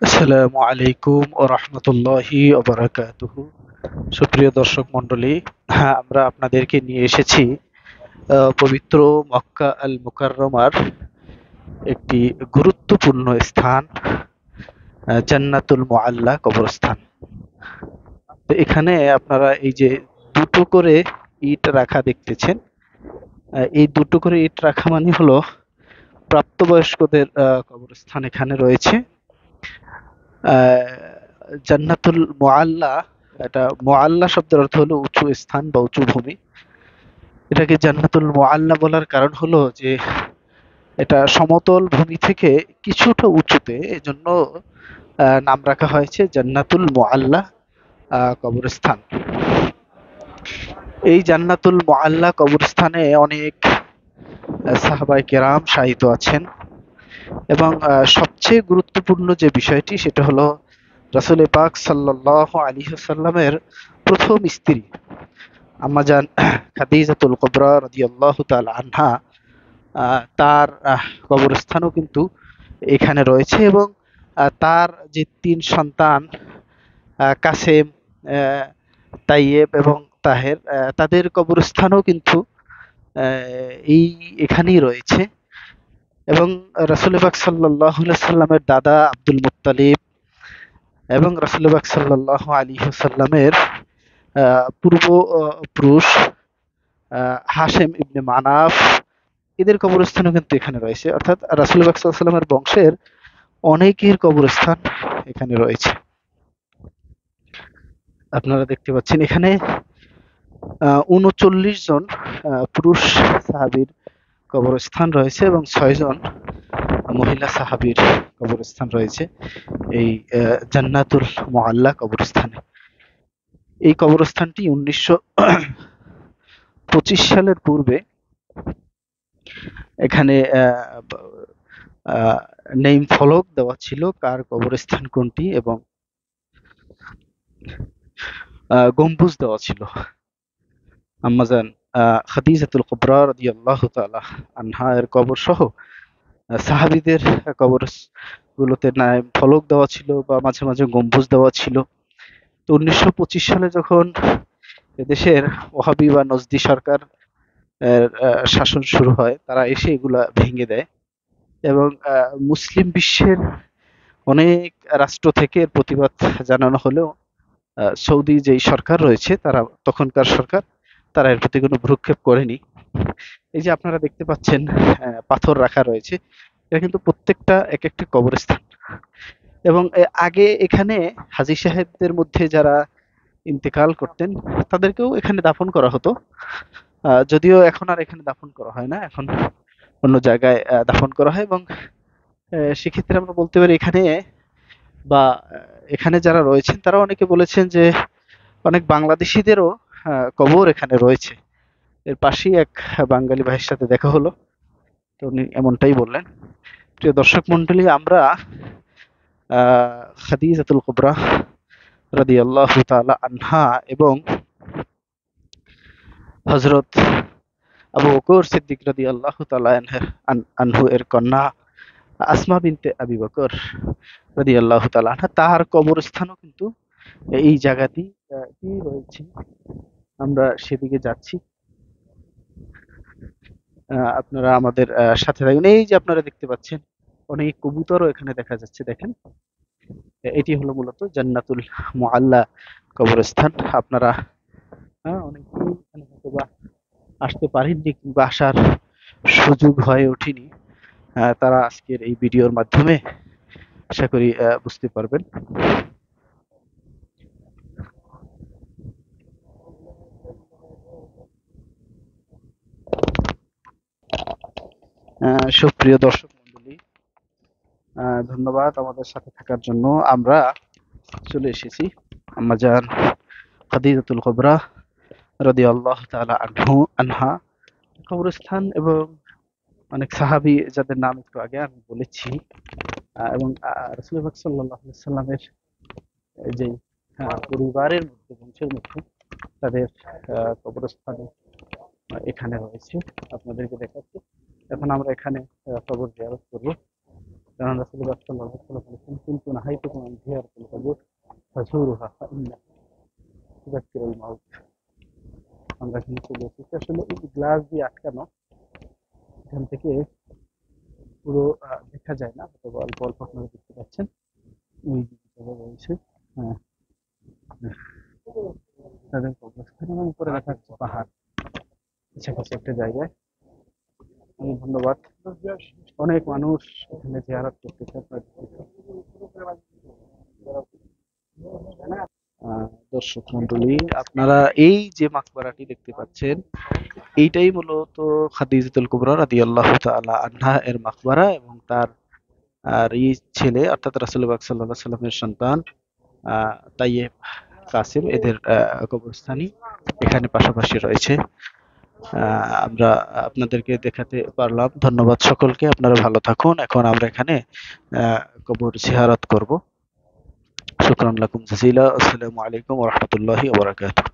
আসসালামু আলাইকুম ও রহমতুল্লাহি ওয়া বারাকাতুহু। সুপ্রিয় দর্শক মণ্ডলী, আমরা আপনাদেরকে নিয়ে এসেছি পবিত্র মক্কা আল মুকাররমার একটি গুরুত্বপূর্ণ স্থান, জান্নাতুল মুআল্লা কবরস্থান। তো এখানে আপনারা এই যে দুটো করে ইট রাখা দেখতেছেন, এই দুটো করে ইট রাখা মানে হলো প্রাপ্তবয়স্কদের কবরস্থান এখানে রয়েছে। জান্নাতুল মুআল্লা, এটা মুআল্লা শব্দের অর্থ হলো উঁচু স্থান বা উঁচু ভূমি। এটাকে জান্নাতুল মুআল্লা বলার কারণ হলো যে এটা সমতল ভূমি থেকে কিছুটা উঁচুতে, এজন্য নাম রাখা হয়েছে জান্নাতুল মুআল্লা কবরস্থান। এই জান্নাতুল মুআল্লা কবরস্থানে অনেক সাহাবায়ে কেরাম শায়িত আছেন এবং সবচেয়ে গুরুত্বপূর্ণ যে বিষয়টি সেটা হলো রাসূল পাক সাল্লাল্লাহু আলাইহি ওয়াসাল্লামের প্রথম স্ত্রী আম্মাজান খাদিজাতুল কুবরা রাদিয়াল্লাহু তাআলা আনহা, তার কবরস্থানও কিন্তু এখানে রয়েছে এবং তার যে ৩ সন্তান কাসেম, আহ, তাইয়েব এবং তাহের, তাদের কবরস্থানও কিন্তু এই এখানেই রয়েছে। এবং রাসূল পাক সাল্লাল্লাহু আলাইহি ওয়াসাল্লামের দাদা আব্দুল মুত্তালিব এবং রাসূল পাক সাল্লাল্লাহু আলাইহি ওয়াসাল্লামের পূর্ব পুরুষ হাশেম ইবনে মানাফ, এদের কবরস্থানও কিন্তু এখানে রয়েছে। অর্থাৎ রাসূল পাক সাল্লাল্লাহু আলাইহি ওয়াসাল্লামের বংশের অনেকের কবরস্থান এখানে রয়েছে। আপনারা দেখতে পাচ্ছেন এখানে ৩৯ জন পুরুষ সাহাবীর কবরস্থান রয়েছে এবং ৬ জন মহিলা সাহাবীর কবরস্থান রয়েছে এই জান্নাতুল মুআল্লা কবরস্থানে। এই কবরস্থানটি ১৯২৫ সালের পূর্বে এখানে নেম ফলক দেওয়া ছিল কার কবরস্থান কোনটি, এবং গম্বুজ দেওয়া ছিল। আম্মাজান খাদিজাতুল কুবরা রাদিয়াল্লাহু তাআলা আনহা এর কবর সহ সাহাবীদের কবর গুলোতে নাম ফলক দেওয়া ছিল বা মাঝে মাঝে গম্বুজ দেওয়া ছিল। তো ১৯২৫ সালে যখন এদেশের ওহাবি বা নজদি সরকার শাসন শুরু হয়, তারা এসে এগুলা ভেঙে দেয় এবং মুসলিম বিশ্বের অনেক রাষ্ট্র থেকে এর প্রতিবাদ জানানো হলেও সৌদি যেই সরকার রয়েছে, তারা তখনকার সরকার, তারা এর প্রতি কোনো ভ্রুক্ষেপ করেনি। এই যে আপনারা দেখতে পাচ্ছেন পাথর রাখা রয়েছে, এটা কিন্তু প্রত্যেকটা এক একটা কবরস্থান। এবং আগে এখানে হাজী সাহেবদের মধ্যে যারা ইন্তেকাল করতেন তাদেরকেও এখানে দাফন করা হতো। যদিও এখন আর এখানে দাফন করা হয় না, এখন অন্য জায়গায় দাফন করা হয়। এবং সেক্ষেত্রে আমরা বলতে পারি এখানে বা এখানে যারা রয়েছেন তারা অনেকে বলেছেন যে অনেক বাংলাদেশিদেরও কবর এখানে রয়েছে। এর পাশেই এক বাঙালি ভাইয়ের সাথে দেখা হলো, তো উনি এমনটাই বললেন। প্রিয় দর্শক মন্ডলী, আমরা খাদিজাতুল কুবরা রাদিয়াল্লাহু তাআলা আনহা এবং হযরত আবু বকর সিদ্দিক রাদিয়াল্লাহু তাআলা আনহু এর কন্যা আসমা বিনতে আবি বকর রাদিয়াল্লাহু তাআলা আনহা, তার কবরস্থানও কিন্তু এই জায়গাতেই রয়েছে। আমরা সেদিকে যাচ্ছি, আপনারা আমাদের সাথে থাকুন। এই যে আপনারা দেখতে পাচ্ছেন অনেক কবুতরও এখানে দেখা যাচ্ছে, দেখেন। এটি হলো মূলত জান্নাতুল মুআল্লা কবরস্থান। আপনারা অনেকেই এখানে হয়তোবা আসতে পারেননি কিংবা আসার সুযোগ হয়ে ওঠেনি, তারা আজকের এই ভিডিওর মাধ্যমে আশা করি বুঝতে পারবেন। সুপ্রিয় দর্শক মন্ডলী, ধন্যবাদ আমাদের সাথে থাকার জন্য। আমরা চলে এসেছি আম্মাজান খাদিজাতুল কুবরা রাদিয়াল্লাহু তাআলা আনহা কবরস্থান এবং অনেক সাহাবী যাদের নাম একটু আগে আমি বলেছি, এবং রাসূল পাক সাল্লাল্লাহু আলাইহি ওয়াসাল্লামের যে পরিবারের মধ্যে, বংশের মধ্যে তাদের কবরস্থান এখানে রয়েছে, আপনাদেরকে দেখাচ্ছি। এখন আমরা এখানে কবর জিয়ারত করব। কারণ রাসূলুল্লাহ সাল্লাল্লাহু আলাইহি ওয়াসাল্লাম বলেছেন, কুনতু নাহাইতুকুম আন জিয়ারাতিল কুবুর ফাজুরুহা ফাইন্নাহা তুযাক্কিরুল মাউত। আমরা এখানে চলে এসেছি, আসলে এই গ্লাস দিয়ে আটকানো, এখান থেকে পুরো দেখা যায় না, তবে অল্প অল্প আপনারা দেখতে পাচ্ছেন। ওই দিকে জায়গা রয়েছে। হ্যাঁ, তাদের কবরস্থান এবং উপরে দেখা যাচ্ছে পাহাড়, কাছাকাছি একটা জায়গায়। ধন্যবাদ। অনেক মানুষ এখানে জিয়ারত করতেছে, আপনারা দেখতেছেন। দর্শক মন্ডলী, আপনারা এই যে মাকবারাটি দেখতে পাচ্ছেন, এইটাই মূলত খাদিজাতুল কুবরা রাদিয়াল্লাহু তাআলা আনহা এর মাকবারা, এবং তার এই ছেলে অর্থাৎ রাসূলুল্লাহ সাল্লাল্লাহু আলাইহি সাল্লামের সন্তান তাইয়েব, কাসিম, এদের কবরস্থানই এখানে পাশাপাশি রয়েছে। আমরা আপনাদেরকে দেখাতে পারলাম। ধন্যবাদ সকলকে, আপনারা ভালো থাকুন। এখন আমরা এখানে কবর জিয়ারত করব। শুকরান লাকুম জাযীলা। আসসালামু আলাইকুম ওয়া রাহমাতুল্লাহি ওয়া বারাকাতুহু।